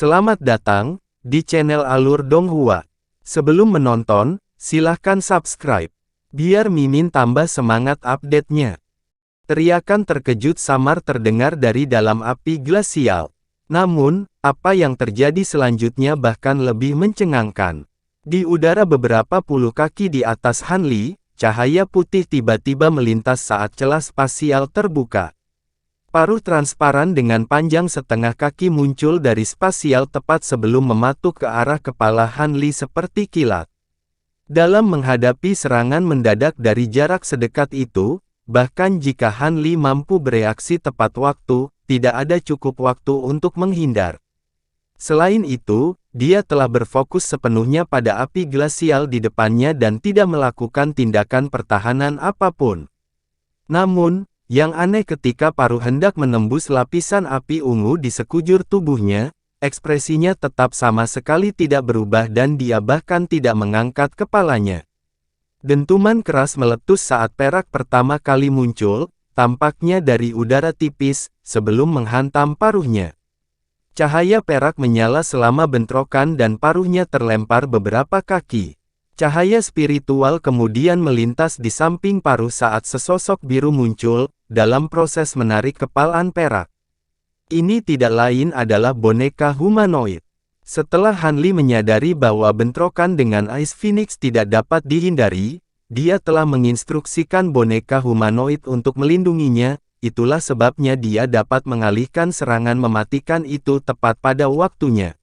Selamat datang di channel Alur Donghua. Sebelum menonton, silahkan subscribe, biar Mimin tambah semangat update-nya. Teriakan terkejut samar terdengar dari dalam api glasial. Namun, apa yang terjadi selanjutnya bahkan lebih mencengangkan. Di udara beberapa puluh kaki di atas Hanli, cahaya putih tiba-tiba melintas saat celah spasial terbuka. Paruh transparan dengan panjang setengah kaki muncul dari spasial tepat sebelum mematuk ke arah kepala Hanli seperti kilat. Dalam menghadapi serangan mendadak dari jarak sedekat itu, bahkan jika Hanli mampu bereaksi tepat waktu, tidak ada cukup waktu untuk menghindar. Selain itu, dia telah berfokus sepenuhnya pada api glasial di depannya dan tidak melakukan tindakan pertahanan apapun. Namun, yang aneh ketika paruh hendak menembus lapisan api ungu di sekujur tubuhnya, ekspresinya tetap sama sekali tidak berubah dan dia bahkan tidak mengangkat kepalanya. Dentuman keras meletus saat perak pertama kali muncul, tampaknya dari udara tipis, sebelum menghantam paruhnya. Cahaya perak menyala selama bentrokan dan paruhnya terlempar beberapa kaki. Cahaya spiritual kemudian melintas di samping paruh saat sesosok biru muncul, dalam proses menarik kepalan perak. Ini tidak lain adalah boneka humanoid. Setelah Hanli menyadari bahwa bentrokan dengan Ice Phoenix tidak dapat dihindari, dia telah menginstruksikan boneka humanoid untuk melindunginya, itulah sebabnya dia dapat mengalihkan serangan mematikan itu tepat pada waktunya.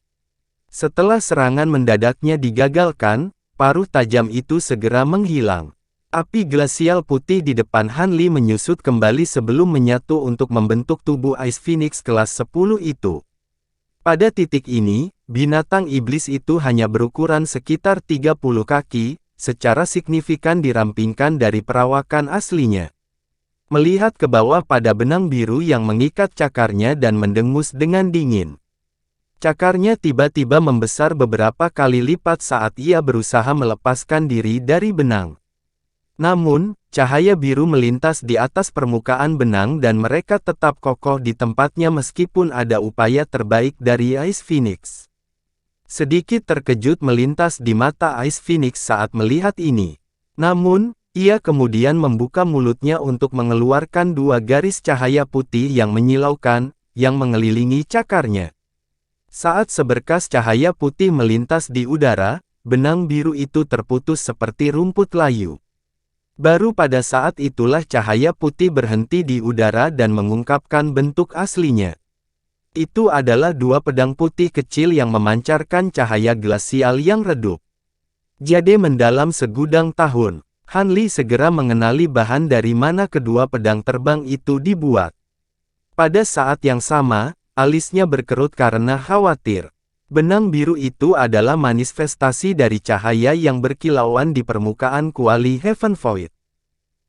Setelah serangan mendadaknya digagalkan, paruh tajam itu segera menghilang. Api glasial putih di depan Hanli menyusut kembali sebelum menyatu untuk membentuk tubuh Ice Phoenix kelas 10 itu. Pada titik ini, binatang iblis itu hanya berukuran sekitar 30 kaki, secara signifikan dirampingkan dari perawakan aslinya. Melihat ke bawah pada benang biru yang mengikat cakarnya dan mendengus dengan dingin. Cakarnya tiba-tiba membesar beberapa kali lipat saat ia berusaha melepaskan diri dari benang. Namun, cahaya biru melintas di atas permukaan benang dan mereka tetap kokoh di tempatnya meskipun ada upaya terbaik dari Ice Phoenix. Sedikit terkejut melintas di mata Ice Phoenix saat melihat ini. Namun, ia kemudian membuka mulutnya untuk mengeluarkan dua garis cahaya putih yang menyilaukan, yang mengelilingi cakarnya. Saat seberkas cahaya putih melintas di udara, benang biru itu terputus seperti rumput layu. Baru pada saat itulah cahaya putih berhenti di udara dan mengungkapkan bentuk aslinya. Itu adalah dua pedang putih kecil yang memancarkan cahaya glasial yang redup. Jade mendalam segudang tahun, Hanli segera mengenali bahan dari mana kedua pedang terbang itu dibuat. Pada saat yang sama, alisnya berkerut karena khawatir. Benang biru itu adalah manifestasi dari cahaya yang berkilauan di permukaan kuali Heaven Void.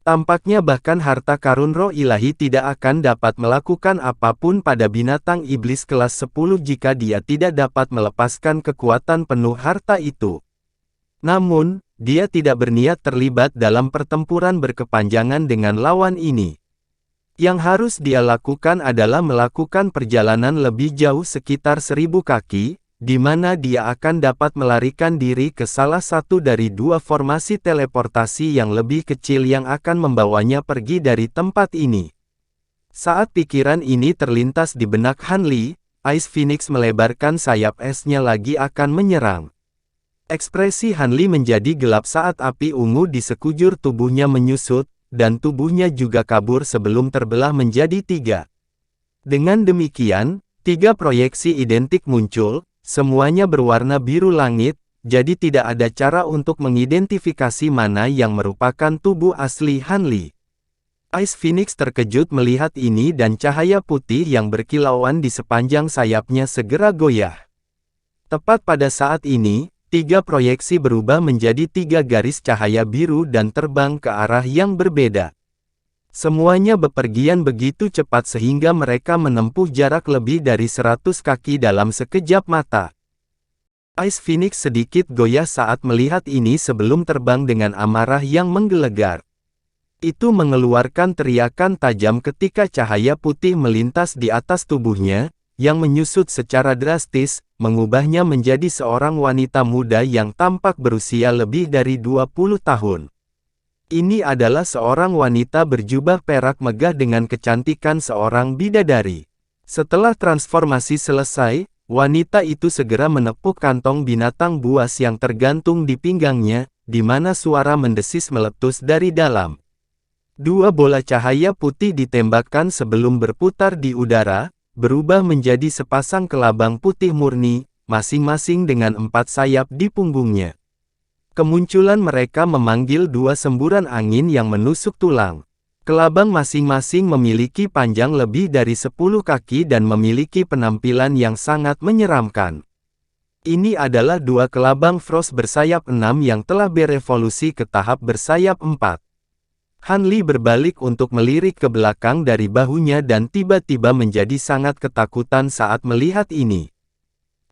Tampaknya bahkan harta karun roh ilahi tidak akan dapat melakukan apapun pada binatang iblis kelas 10 jika dia tidak dapat melepaskan kekuatan penuh harta itu. Namun, dia tidak berniat terlibat dalam pertempuran berkepanjangan dengan lawan ini. Yang harus dia lakukan adalah melakukan perjalanan lebih jauh sekitar 1000 kaki, di mana dia akan dapat melarikan diri ke salah satu dari dua formasi teleportasi yang lebih kecil yang akan membawanya pergi dari tempat ini. Saat pikiran ini terlintas di benak Hanli, Ice Phoenix melebarkan sayap esnya lagi akan menyerang. Ekspresi Hanli menjadi gelap saat api ungu di sekujur tubuhnya menyusut, dan tubuhnya juga kabur sebelum terbelah menjadi tiga. Dengan demikian, tiga proyeksi identik muncul, semuanya berwarna biru langit, jadi tidak ada cara untuk mengidentifikasi mana yang merupakan tubuh asli Hanli. Ice Phoenix terkejut melihat ini dan cahaya putih yang berkilauan di sepanjang sayapnya segera goyah. Tepat pada saat ini, tiga proyeksi berubah menjadi tiga garis cahaya biru dan terbang ke arah yang berbeda. Semuanya bepergian begitu cepat sehingga mereka menempuh jarak lebih dari 100 kaki dalam sekejap mata. Ice Phoenix sedikit goyah saat melihat ini sebelum terbang dengan amarah yang menggelegar. Itu mengeluarkan teriakan tajam ketika cahaya putih melintas di atas tubuhnya, yang menyusut secara drastis, mengubahnya menjadi seorang wanita muda yang tampak berusia lebih dari 20 tahun. Ini adalah seorang wanita berjubah perak megah dengan kecantikan seorang bidadari. Setelah transformasi selesai, wanita itu segera menepuk kantong binatang buas yang tergantung di pinggangnya, di mana suara mendesis meletus dari dalam. Dua bola cahaya putih ditembakkan sebelum berputar di udara, berubah menjadi sepasang kelabang putih murni, masing-masing dengan 4 sayap di punggungnya. Kemunculan mereka memanggil 2 semburan angin yang menusuk tulang. Kelabang masing-masing memiliki panjang lebih dari 10 kaki dan memiliki penampilan yang sangat menyeramkan. Ini adalah 2 kelabang Frost bersayap 6 yang telah berevolusi ke tahap bersayap 4. Han Li berbalik untuk melirik ke belakang dari bahunya dan tiba-tiba menjadi sangat ketakutan saat melihat ini.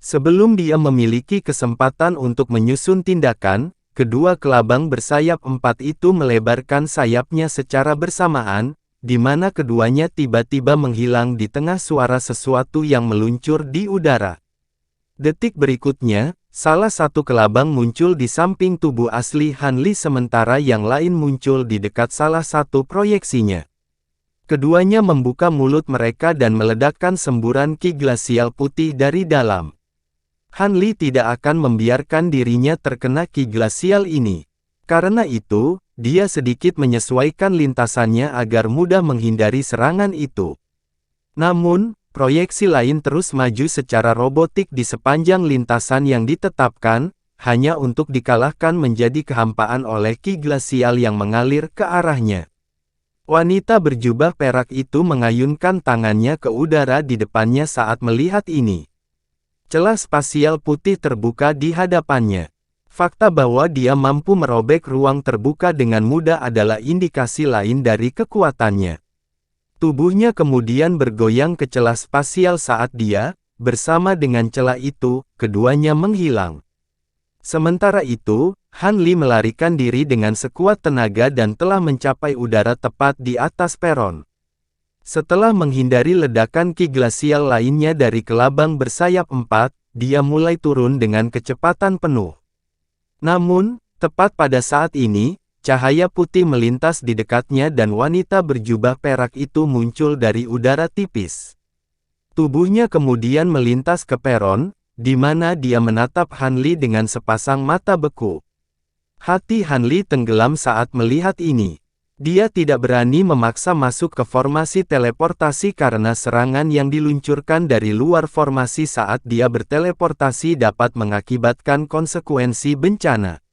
Sebelum dia memiliki kesempatan untuk menyusun tindakan, kedua kelabang bersayap 4 itu melebarkan sayapnya secara bersamaan, di mana keduanya tiba-tiba menghilang di tengah suara sesuatu yang meluncur di udara. Detik berikutnya, salah satu kelabang muncul di samping tubuh asli Han Li sementara yang lain muncul di dekat salah satu proyeksinya. Keduanya membuka mulut mereka dan meledakkan semburan ki glasial putih dari dalam. Han Li tidak akan membiarkan dirinya terkena ki glasial ini. Karena itu, dia sedikit menyesuaikan lintasannya agar mudah menghindari serangan itu. Namun, proyeksi lain terus maju secara robotik di sepanjang lintasan yang ditetapkan, hanya untuk dikalahkan menjadi kehampaan oleh ki glasial yang mengalir ke arahnya. Wanita berjubah perak itu mengayunkan tangannya ke udara di depannya saat melihat ini. Celah spasial putih terbuka di hadapannya. Fakta bahwa dia mampu merobek ruang terbuka dengan mudah adalah indikasi lain dari kekuatannya. Tubuhnya kemudian bergoyang ke celah spasial saat dia, bersama dengan celah itu, keduanya menghilang. Sementara itu, Han Li melarikan diri dengan sekuat tenaga dan telah mencapai udara tepat di atas peron. Setelah menghindari ledakan ki glasial lainnya dari kelabang bersayap 4, dia mulai turun dengan kecepatan penuh. Namun, tepat pada saat ini, cahaya putih melintas di dekatnya dan wanita berjubah perak itu muncul dari udara tipis. Tubuhnya kemudian melintas ke peron, di mana dia menatap Han Li dengan sepasang mata beku. Hati Han Li tenggelam saat melihat ini. Dia tidak berani memaksa masuk ke formasi teleportasi karena serangan yang diluncurkan dari luar formasi saat dia berteleportasi dapat mengakibatkan konsekuensi bencana.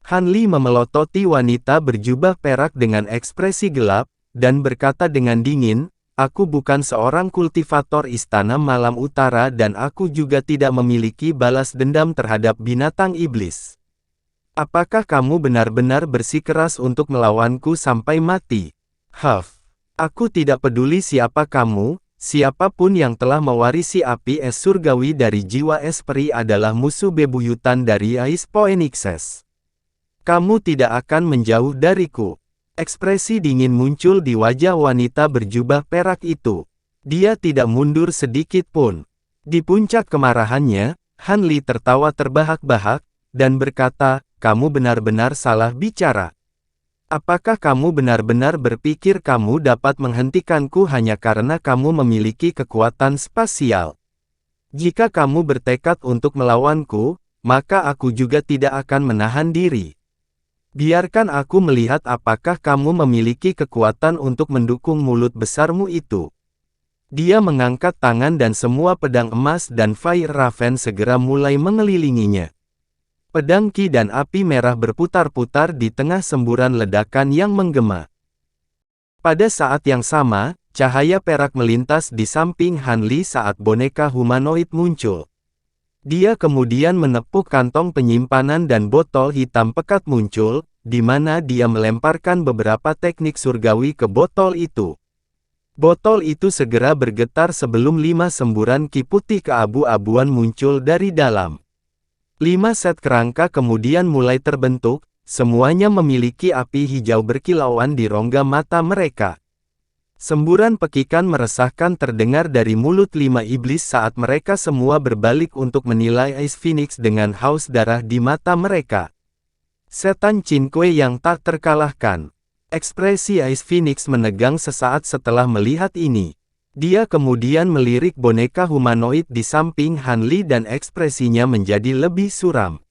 Han Li memelototi wanita berjubah perak dengan ekspresi gelap, dan berkata dengan dingin, "Aku bukan seorang kultivator istana malam utara dan aku juga tidak memiliki balas dendam terhadap binatang iblis. Apakah kamu benar-benar bersikeras untuk melawanku sampai mati? Huff, aku tidak peduli siapa kamu, siapapun yang telah mewarisi api es surgawi dari jiwa es peri adalah musuh bebuyutan dari Ais Phoenixes. Kamu tidak akan menjauh dariku." Ekspresi dingin muncul di wajah wanita berjubah perak itu. Dia tidak mundur sedikit pun. Di puncak kemarahannya, Han Li tertawa terbahak-bahak, dan berkata, "Kamu benar-benar salah bicara. Apakah kamu benar-benar berpikir kamu dapat menghentikanku hanya karena kamu memiliki kekuatan spasial? Jika kamu bertekad untuk melawanku, maka aku juga tidak akan menahan diri. Biarkan aku melihat apakah kamu memiliki kekuatan untuk mendukung mulut besarmu itu." Dia mengangkat tangan dan semua pedang emas dan Fire Raven segera mulai mengelilinginya. Pedang ki dan api merah berputar-putar di tengah semburan ledakan yang menggema. Pada saat yang sama, cahaya perak melintas di samping Han Li saat boneka humanoid muncul. Dia kemudian menepuk kantong penyimpanan dan botol hitam pekat muncul, di mana dia melemparkan beberapa teknik surgawi ke botol itu. Botol itu segera bergetar sebelum 5 semburan ki putih keabu-abuan muncul dari dalam. 5 set kerangka kemudian mulai terbentuk, semuanya memiliki api hijau berkilauan di rongga mata mereka. Semburan pekikan meresahkan terdengar dari mulut 5 iblis saat mereka semua berbalik untuk menilai Ice Phoenix dengan haus darah di mata mereka. Setan Cinque yang tak terkalahkan. Ekspresi Ice Phoenix menegang sesaat setelah melihat ini. Dia kemudian melirik boneka humanoid di samping Han Li dan ekspresinya menjadi lebih suram.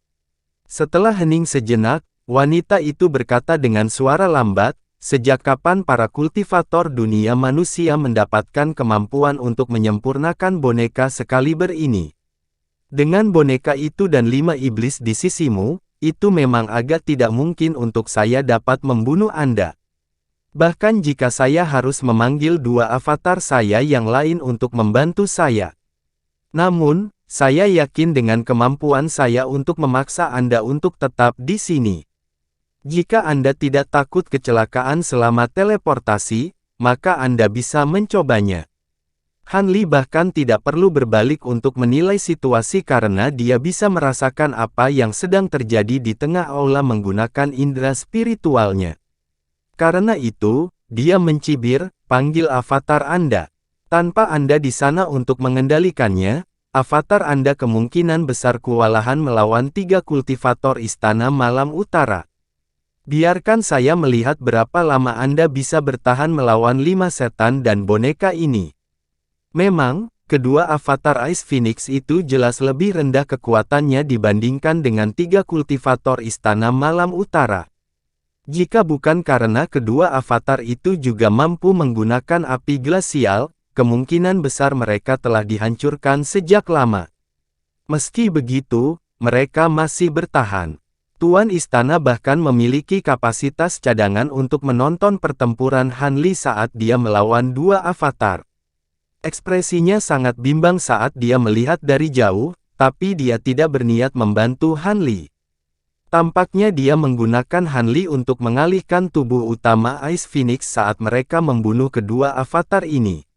Setelah hening sejenak, wanita itu berkata dengan suara lambat, "Sejak kapan para kultivator dunia manusia mendapatkan kemampuan untuk menyempurnakan boneka sekaliber ini? Dengan boneka itu dan 5 iblis di sisimu, itu memang agak tidak mungkin untuk saya dapat membunuh Anda. Bahkan jika saya harus memanggil 2 avatar saya yang lain untuk membantu saya. Namun, saya yakin dengan kemampuan saya untuk memaksa Anda untuk tetap di sini. Jika Anda tidak takut kecelakaan selama teleportasi, maka Anda bisa mencobanya." Han Li bahkan tidak perlu berbalik untuk menilai situasi karena dia bisa merasakan apa yang sedang terjadi di tengah aula menggunakan indera spiritualnya. Karena itu, dia mencibir, "Panggil avatar Anda. Tanpa Anda di sana untuk mengendalikannya, avatar Anda kemungkinan besar kewalahan melawan 3 kultivator Istana Malam Utara. Biarkan saya melihat berapa lama Anda bisa bertahan melawan 5 setan dan boneka ini." Memang, kedua avatar Ice Phoenix itu jelas lebih rendah kekuatannya dibandingkan dengan 3 kultivator Istana Malam Utara. Jika bukan karena kedua avatar itu juga mampu menggunakan api glasial, kemungkinan besar mereka telah dihancurkan sejak lama. Meski begitu, mereka masih bertahan. Tuan Istana bahkan memiliki kapasitas cadangan untuk menonton pertempuran Han Li saat dia melawan 2 avatar. Ekspresinya sangat bimbang saat dia melihat dari jauh, tapi dia tidak berniat membantu Han Li. Tampaknya dia menggunakan Han Li untuk mengalihkan tubuh utama Ice Phoenix saat mereka membunuh kedua avatar ini.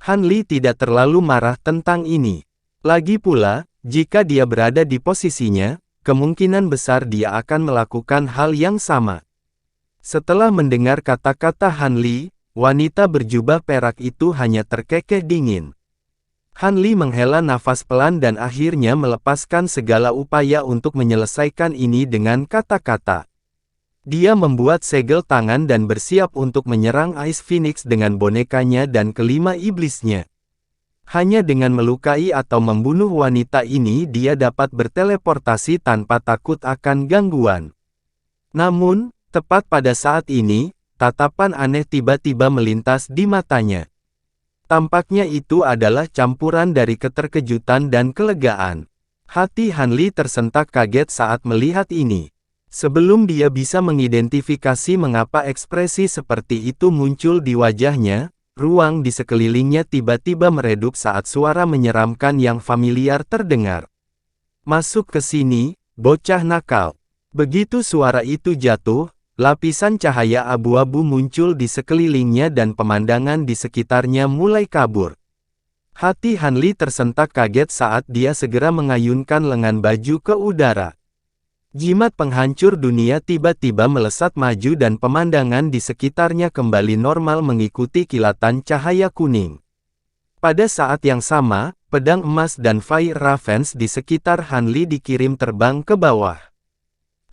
Han Li tidak terlalu marah tentang ini. Lagi pula, jika dia berada di posisinya, kemungkinan besar dia akan melakukan hal yang sama. Setelah mendengar kata-kata Han Li, wanita berjubah perak itu hanya terkekeh dingin. Han Li menghela nafas pelan dan akhirnya melepaskan segala upaya untuk menyelesaikan ini dengan kata-kata. Dia membuat segel tangan dan bersiap untuk menyerang Ice Phoenix dengan bonekanya dan kelima iblisnya. Hanya dengan melukai atau membunuh wanita ini dia dapat berteleportasi tanpa takut akan gangguan. Namun, tepat pada saat ini, tatapan aneh tiba-tiba melintas di matanya. Tampaknya itu adalah campuran dari keterkejutan dan kelegaan. Hati Han Li tersentak kaget saat melihat ini. Sebelum dia bisa mengidentifikasi mengapa ekspresi seperti itu muncul di wajahnya, ruang di sekelilingnya tiba-tiba meredup saat suara menyeramkan yang familiar terdengar. "Masuk ke sini, bocah nakal." Begitu suara itu jatuh, lapisan cahaya abu-abu muncul di sekelilingnya dan pemandangan di sekitarnya mulai kabur. Hati Han Li tersentak kaget saat dia segera mengayunkan lengan baju ke udara. Jimat penghancur dunia tiba-tiba melesat maju dan pemandangan di sekitarnya kembali normal mengikuti kilatan cahaya kuning. Pada saat yang sama, pedang emas dan Fire Ravens di sekitar Han Li dikirim terbang ke bawah.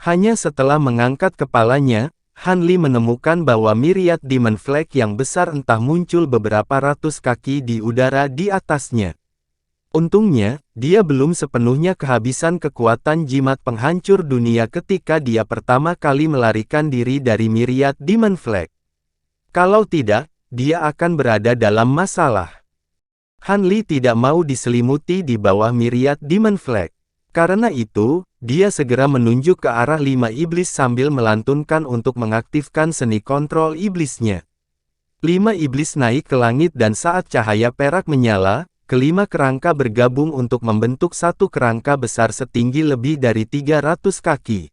Hanya setelah mengangkat kepalanya, Han Li menemukan bahwa myriad Demon Flag yang besar entah muncul beberapa ratus kaki di udara di atasnya. Untungnya, dia belum sepenuhnya kehabisan kekuatan jimat penghancur dunia ketika dia pertama kali melarikan diri dari myriad Demon Flag. Kalau tidak, dia akan berada dalam masalah. Han Li tidak mau diselimuti di bawah myriad Demon Flag. Karena itu, dia segera menunjuk ke arah 5 iblis sambil melantunkan untuk mengaktifkan seni kontrol iblisnya. 5 iblis naik ke langit dan saat cahaya perak menyala, kelima kerangka bergabung untuk membentuk satu kerangka besar setinggi lebih dari 300 kaki.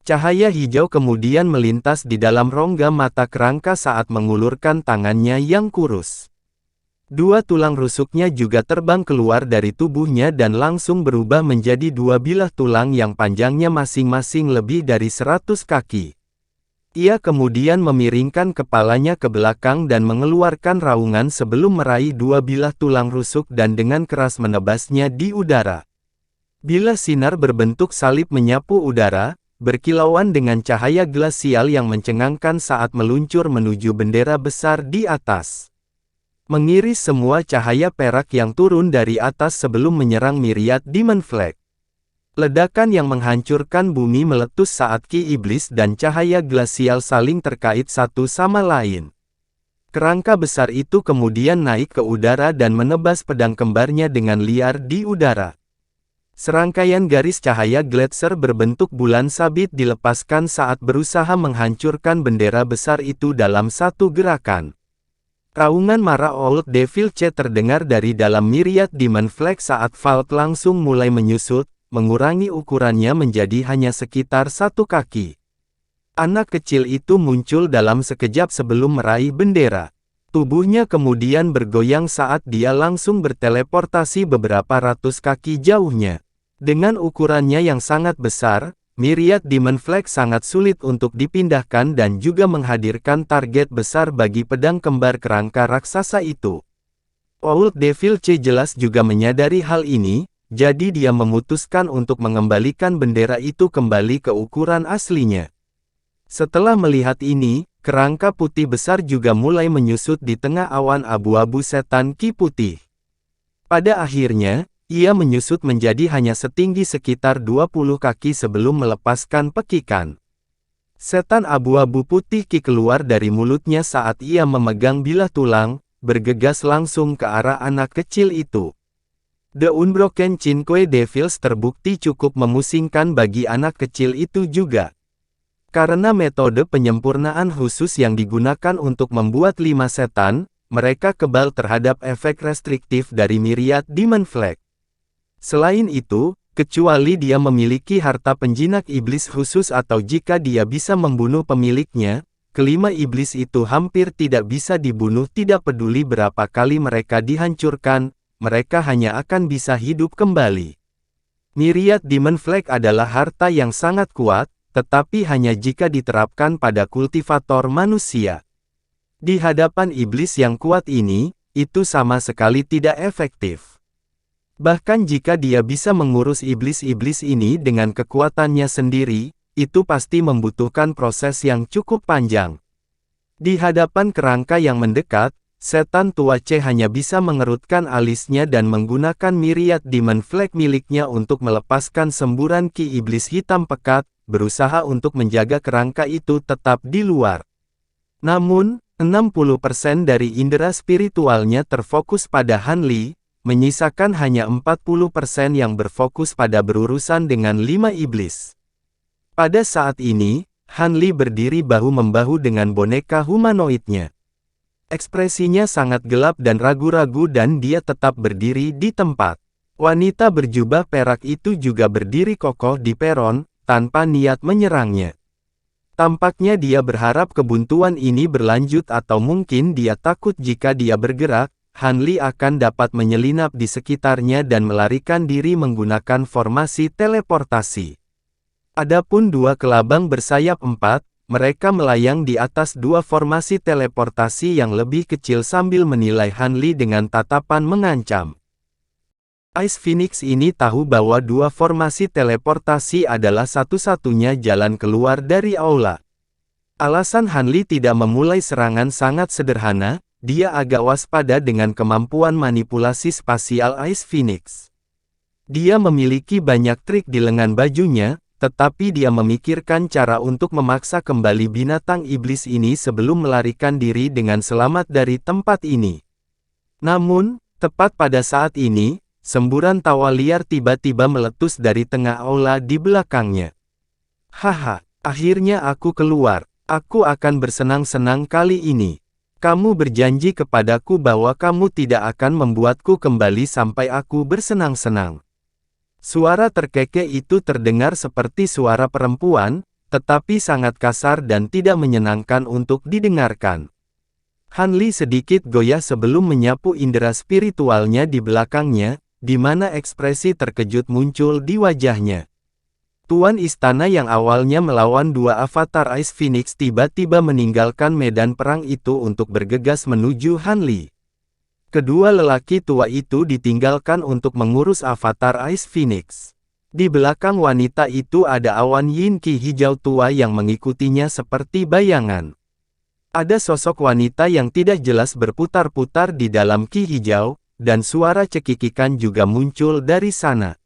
Cahaya hijau kemudian melintas di dalam rongga mata kerangka saat mengulurkan tangannya yang kurus. 2 tulang rusuknya juga terbang keluar dari tubuhnya dan langsung berubah menjadi 2 bilah tulang yang panjangnya masing-masing lebih dari 100 kaki. Ia kemudian memiringkan kepalanya ke belakang dan mengeluarkan raungan sebelum meraih dua bilah tulang rusuk dan dengan keras menebasnya di udara. Bilah sinar berbentuk salib menyapu udara, berkilauan dengan cahaya glasial yang mencengangkan saat meluncur menuju bendera besar di atas. Mengiris semua cahaya perak yang turun dari atas sebelum menyerang Myriad Demon Flag. Ledakan yang menghancurkan bumi meletus saat ki iblis dan cahaya glasial saling terkait satu sama lain. Kerangka besar itu kemudian naik ke udara dan menebas pedang kembarnya dengan liar di udara. Serangkaian garis cahaya gletser berbentuk bulan sabit dilepaskan saat berusaha menghancurkan bendera besar itu dalam satu gerakan. Raungan marah Old Devil C terdengar dari dalam Myriad Demon Flag saat Vault langsung mulai menyusut, mengurangi ukurannya menjadi hanya sekitar 1 kaki. Anak kecil itu muncul dalam sekejap sebelum meraih bendera. Tubuhnya kemudian bergoyang saat dia langsung berteleportasi beberapa ratus kaki jauhnya. Dengan ukurannya yang sangat besar, Myriad Demon Flag sangat sulit untuk dipindahkan dan juga menghadirkan target besar bagi pedang kembar kerangka raksasa itu. Old Devil C jelas juga menyadari hal ini, jadi dia memutuskan untuk mengembalikan bendera itu kembali ke ukuran aslinya. Setelah melihat ini, kerangka putih besar juga mulai menyusut di tengah awan abu-abu setan ki putih. Pada akhirnya, ia menyusut menjadi hanya setinggi sekitar 20 kaki sebelum melepaskan pekikan. Setan abu-abu putih ki keluar dari mulutnya saat ia memegang bilah tulang, bergegas langsung ke arah anak kecil itu. The Unbroken Cinque Devils terbukti cukup memusingkan bagi anak kecil itu juga. Karena metode penyempurnaan khusus yang digunakan untuk membuat 5 setan, mereka kebal terhadap efek restriktif dari Myriad Demon Flag. Selain itu, kecuali dia memiliki harta penjinak iblis khusus atau jika dia bisa membunuh pemiliknya, kelima iblis itu hampir tidak bisa dibunuh tidak peduli berapa kali mereka dihancurkan, mereka hanya akan bisa hidup kembali. Myriad Demon Flag adalah harta yang sangat kuat, tetapi hanya jika diterapkan pada kultivator manusia. Di hadapan iblis yang kuat ini, itu sama sekali tidak efektif. Bahkan jika dia bisa mengurus iblis-iblis ini dengan kekuatannya sendiri, itu pasti membutuhkan proses yang cukup panjang. Di hadapan kerangka yang mendekat, setan tua C hanya bisa mengerutkan alisnya dan menggunakan Myriad Demon Flag miliknya untuk melepaskan semburan ki iblis hitam pekat, berusaha untuk menjaga kerangka itu tetap di luar. Namun, 60% dari indera spiritualnya terfokus pada Han Li, menyisakan hanya 40% yang berfokus pada berurusan dengan 5 iblis. Pada saat ini, Han Li berdiri bahu-membahu dengan boneka humanoidnya. Ekspresinya sangat gelap dan ragu-ragu dan dia tetap berdiri di tempat. Wanita berjubah perak itu juga berdiri kokoh di peron, tanpa niat menyerangnya. Tampaknya dia berharap kebuntuan ini berlanjut atau mungkin dia takut jika dia bergerak, Han Li akan dapat menyelinap di sekitarnya dan melarikan diri menggunakan formasi teleportasi. Adapun dua kelabang bersayap 4, mereka melayang di atas dua formasi teleportasi yang lebih kecil sambil menilai Han Li dengan tatapan mengancam. Ice Phoenix ini tahu bahwa dua formasi teleportasi adalah satu-satunya jalan keluar dari aula. Alasan Han Li tidak memulai serangan sangat sederhana. Dia agak waspada dengan kemampuan manipulasi spasial Ice Phoenix. Dia memiliki banyak trik di lengan bajunya, tetapi dia memikirkan cara untuk memaksa kembali binatang iblis ini sebelum melarikan diri dengan selamat dari tempat ini. Namun, tepat pada saat ini, semburan tawa liar tiba-tiba meletus dari tengah aula di belakangnya. Haha, akhirnya aku keluar. Aku akan bersenang-senang kali ini. Kamu berjanji kepadaku bahwa kamu tidak akan membuatku kembali sampai aku bersenang-senang. Suara terkekeh itu terdengar seperti suara perempuan, tetapi sangat kasar dan tidak menyenangkan untuk didengarkan. Han Li sedikit goyah sebelum menyapu indera spiritualnya di belakangnya, di mana ekspresi terkejut muncul di wajahnya. Tuan istana yang awalnya melawan dua avatar Ice Phoenix tiba-tiba meninggalkan medan perang itu untuk bergegas menuju Han Li. Kedua lelaki tua itu ditinggalkan untuk mengurus avatar Ice Phoenix. Di belakang wanita itu ada awan Yin Qi hijau tua yang mengikutinya seperti bayangan. Ada sosok wanita yang tidak jelas berputar-putar di dalam Qi hijau, dan suara cekikikan juga muncul dari sana.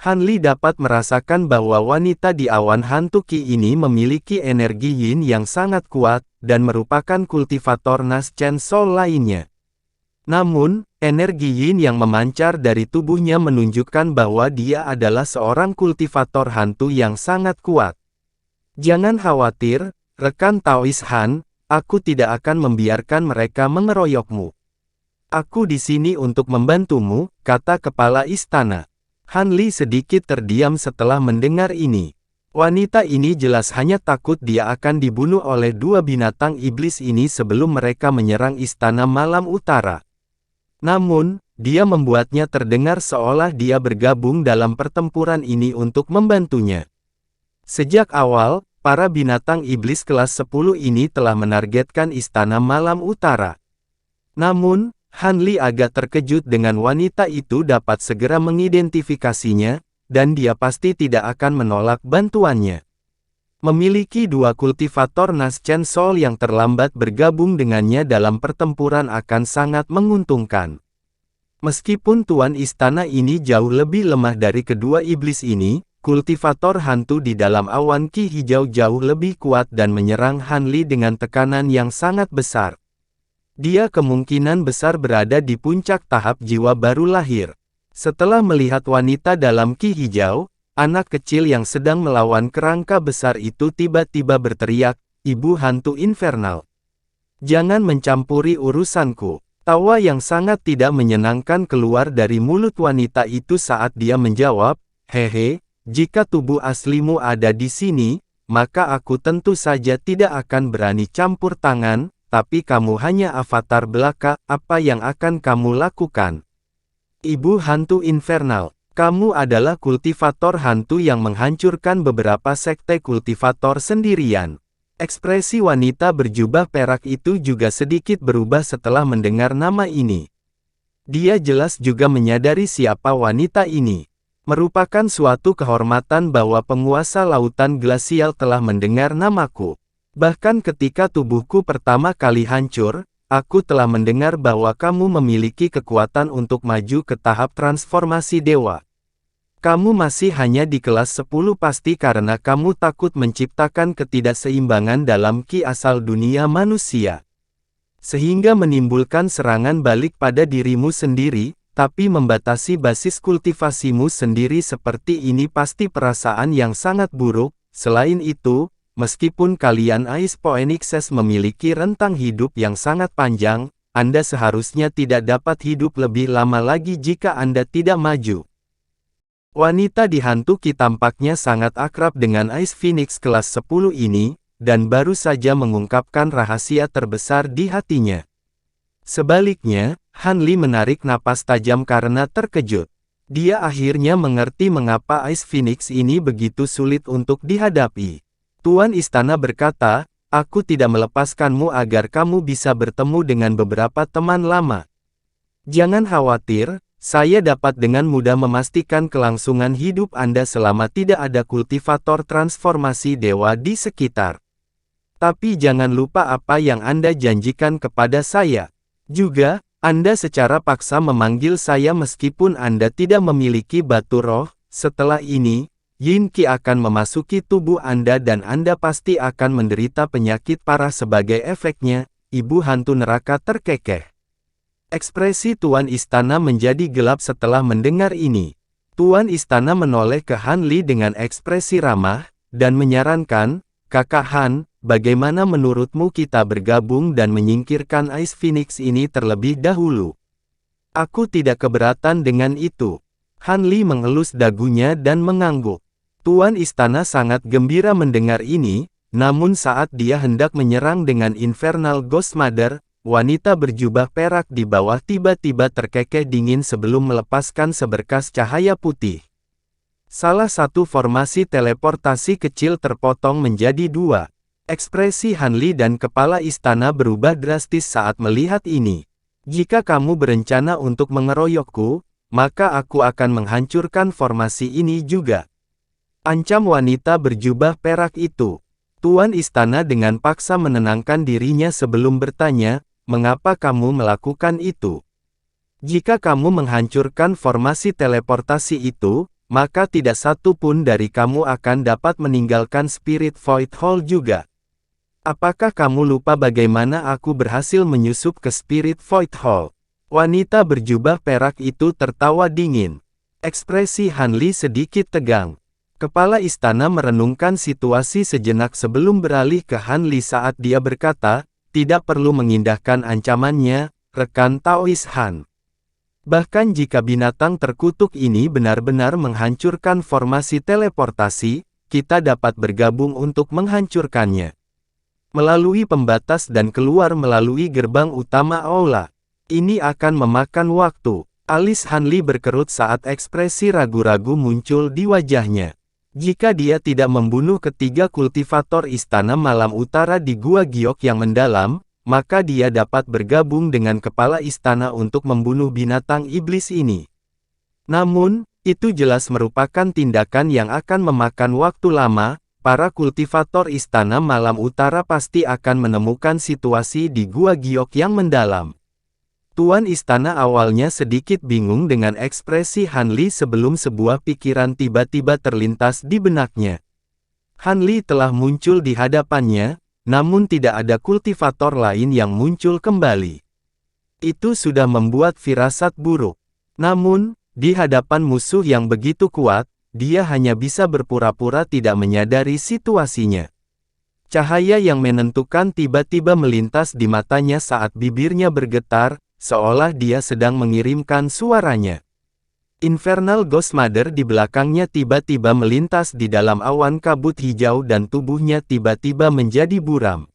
Han Li dapat merasakan bahwa wanita di awan hantu Qi ini memiliki energi Yin yang sangat kuat, dan merupakan kultivator Nas Chen Soul lainnya. Namun, energi Yin yang memancar dari tubuhnya menunjukkan bahwa dia adalah seorang kultivator hantu yang sangat kuat. Jangan khawatir, rekan Taois Han, aku tidak akan membiarkan mereka mengeroyokmu. Aku di sini untuk membantumu, kata kepala istana. Han Li sedikit terdiam setelah mendengar ini. Wanita ini jelas hanya takut dia akan dibunuh oleh dua binatang iblis ini sebelum mereka menyerang istana malam utara. Namun, dia membuatnya terdengar seolah dia bergabung dalam pertempuran ini untuk membantunya. Sejak awal, para binatang iblis kelas 10 ini telah menargetkan istana malam utara. Namun, Han Li agak terkejut dengan wanita itu dapat segera mengidentifikasinya, dan dia pasti tidak akan menolak bantuannya. Memiliki dua kultivator Nas Chen Soul yang terlambat bergabung dengannya dalam pertempuran akan sangat menguntungkan. Meskipun tuan istana ini jauh lebih lemah dari kedua iblis ini, kultivator hantu di dalam awan Qi hijau jauh lebih kuat dan menyerang Han Li dengan tekanan yang sangat besar. Dia kemungkinan besar berada di puncak tahap jiwa baru lahir. Setelah melihat wanita dalam Qi hijau, anak kecil yang sedang melawan kerangka besar itu tiba-tiba berteriak, "Ibu hantu infernal! Jangan mencampuri urusanku." Tawa yang sangat tidak menyenangkan keluar dari mulut wanita itu saat dia menjawab, "Hehe, jika tubuh aslimu ada di sini, maka aku tentu saja tidak akan berani campur tangan. Tapi kamu hanya avatar belaka, apa yang akan kamu lakukan? Ibu hantu infernal, kamu adalah kultivator hantu yang menghancurkan beberapa sekte kultivator sendirian." Ekspresi wanita berjubah perak itu juga sedikit berubah setelah mendengar nama ini. Dia jelas juga menyadari siapa wanita ini. Merupakan suatu kehormatan bahwa penguasa lautan glasial telah mendengar namaku. Bahkan ketika tubuhku pertama kali hancur, aku telah mendengar bahwa kamu memiliki kekuatan untuk maju ke tahap transformasi dewa. Kamu masih hanya di kelas 10 pasti karena kamu takut menciptakan ketidakseimbangan dalam Qi asal dunia manusia. Sehingga menimbulkan serangan balik pada dirimu sendiri, tapi membatasi basis kultivasimu sendiri seperti ini pasti perasaan yang sangat buruk. Selain itu, meskipun kalian Ice Phoenixes memiliki rentang hidup yang sangat panjang, Anda seharusnya tidak dapat hidup lebih lama lagi jika Anda tidak maju. Wanita di hantu Qi tampaknya sangat akrab dengan Ice Phoenix kelas 10 ini, dan baru saja mengungkapkan rahasia terbesar di hatinya. Sebaliknya, Han Li menarik napas tajam karena terkejut. Dia akhirnya mengerti mengapa Ice Phoenix ini begitu sulit untuk dihadapi. Tuan istana berkata, "Aku tidak melepaskanmu agar kamu bisa bertemu dengan beberapa teman lama. Jangan khawatir, saya dapat dengan mudah memastikan kelangsungan hidup Anda selama tidak ada kultivator transformasi dewa di sekitar. Tapi jangan lupa apa yang Anda janjikan kepada saya. Juga, Anda secara paksa memanggil saya meskipun Anda tidak memiliki batu roh. Setelah ini, Yin Qi akan memasuki tubuh Anda dan Anda pasti akan menderita penyakit parah sebagai efeknya." Ibu hantu neraka terkekeh. Ekspresi Tuan Istana menjadi gelap setelah mendengar ini. Tuan Istana menoleh ke Han Li dengan ekspresi ramah, dan menyarankan, "Kakak Han, bagaimana menurutmu kita bergabung dan menyingkirkan Ice Phoenix ini terlebih dahulu?" "Aku tidak keberatan dengan itu." Han Li mengelus dagunya dan mengangguk. Tuan Istana sangat gembira mendengar ini, namun saat dia hendak menyerang dengan Infernal Ghost Mother, wanita berjubah perak di bawah tiba-tiba terkekeh dingin sebelum melepaskan seberkas cahaya putih. Salah satu formasi teleportasi kecil terpotong menjadi dua. Ekspresi Hanli dan kepala istana berubah drastis saat melihat ini. Jika kamu berencana untuk mengeroyokku, maka aku akan menghancurkan formasi ini juga. Ancam wanita berjubah perak itu. Tuan istana dengan paksa menenangkan dirinya sebelum bertanya, mengapa kamu melakukan itu? Jika kamu menghancurkan formasi teleportasi itu, maka tidak satu pun dari kamu akan dapat meninggalkan Spirit Void Hall juga. Apakah kamu lupa bagaimana aku berhasil menyusup ke Spirit Void Hall? Wanita berjubah perak itu tertawa dingin. Ekspresi Hanli sedikit tegang. Kepala istana merenungkan situasi sejenak sebelum beralih ke Hanli saat dia berkata, tidak perlu mengindahkan ancamannya, rekan Taois Han. Bahkan jika binatang terkutuk ini benar-benar menghancurkan formasi teleportasi, kita dapat bergabung untuk menghancurkannya. Melalui pembatas dan keluar melalui gerbang utama aula. Ini akan memakan waktu. Alis Hanli berkerut saat ekspresi ragu-ragu muncul di wajahnya. Jika dia tidak membunuh ketiga kultivator Istana Malam Utara di Gua Giok yang mendalam, maka dia dapat bergabung dengan kepala istana untuk membunuh binatang iblis ini. Namun, itu jelas merupakan tindakan yang akan memakan waktu lama. Para kultivator Istana Malam Utara pasti akan menemukan situasi di Gua Giok yang mendalam. Tuan istana awalnya sedikit bingung dengan ekspresi Hanli sebelum sebuah pikiran tiba-tiba terlintas di benaknya. Hanli telah muncul di hadapannya, namun tidak ada kultivator lain yang muncul kembali. Itu sudah membuat firasat buruk. Namun, di hadapan musuh yang begitu kuat, dia hanya bisa berpura-pura tidak menyadari situasinya. Cahaya yang menentukan tiba-tiba melintas di matanya saat bibirnya bergetar, seolah dia sedang mengirimkan suaranya. Infernal Ghost Mother di belakangnya tiba-tiba melintas di dalam awan kabut hijau dan tubuhnya tiba-tiba menjadi buram.